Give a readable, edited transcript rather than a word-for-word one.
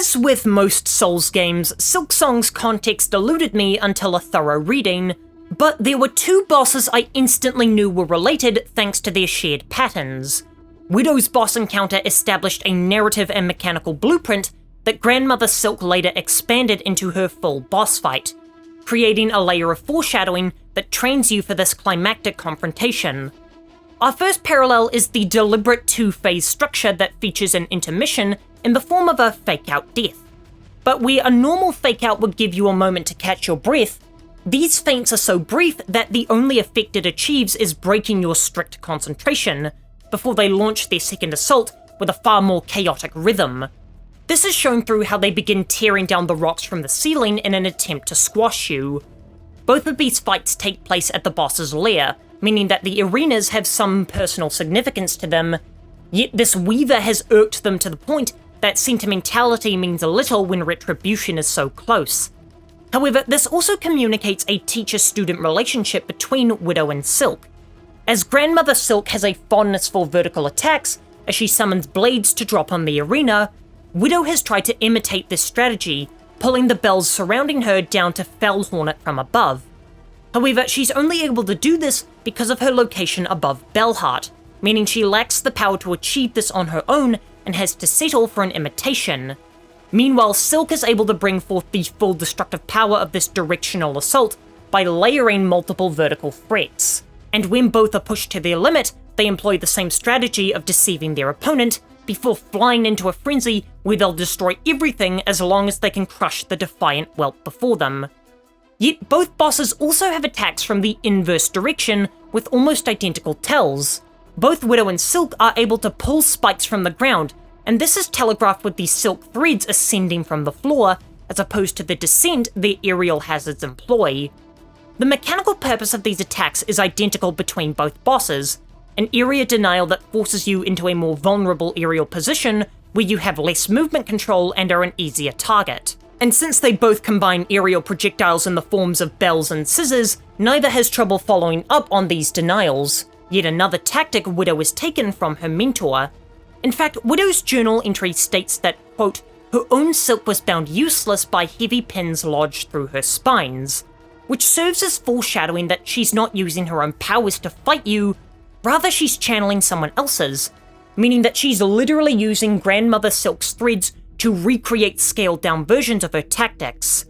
As with most Souls games, Silksong's context eluded me until a thorough reading, but there were two bosses I instantly knew were related thanks to their shared patterns. Widow's boss encounter established a narrative and mechanical blueprint that Grandmother Silk later expanded into her full boss fight, creating a layer of foreshadowing that trains you for this climactic confrontation. Our first parallel is the deliberate two-phase structure that features an intermission in the form of a fake-out death. But where a normal fake-out would give you a moment to catch your breath, these feints are so brief that the only effect it achieves is breaking your strict concentration, before they launch their second assault with a far more chaotic rhythm. This is shown through how they begin tearing down the rocks from the ceiling in an attempt to squash you. Both of these fights take place at the boss's lair, meaning that the arenas have some personal significance to them, yet this Weaver has irked them to the point that sentimentality means a little when retribution is so close. However, this also communicates a teacher-student relationship between Widow and Silk, as Grandmother Silk has a fondness for vertical attacks as she summons blades to drop on the arena. Widow has tried to imitate this strategy, pulling the bells surrounding her down to fell Hornet from above. However, she's only able to do this because of her location above Bellheart, meaning she lacks the power to achieve this on her own and has to settle for an imitation. Meanwhile, Silk is able to bring forth the full destructive power of this directional assault by layering multiple vertical threats. And when both are pushed to their limit, they employ the same strategy of deceiving their opponent, before flying into a frenzy where they'll destroy everything as long as they can crush the defiant whelp before them. Yet both bosses also have attacks from the inverse direction with almost identical tells. Both Widow and Silk are able to pull spikes from the ground, and this is telegraphed with the silk threads ascending from the floor, as opposed to the descent their aerial hazards employ. The mechanical purpose of these attacks is identical between both bosses, an area denial that forces you into a more vulnerable aerial position where you have less movement control and are an easier target. And since they both combine aerial projectiles in the forms of bells and scissors, neither has trouble following up on these denials. Yet another tactic Widow has taken from her mentor. In fact, Widow's journal entry states that, quote, her own silk was bound useless by heavy pins lodged through her spines, which serves as foreshadowing that she's not using her own powers to fight you, rather she's channeling someone else's, meaning that she's literally using Grandmother Silk's threads to recreate scaled-down versions of her tactics.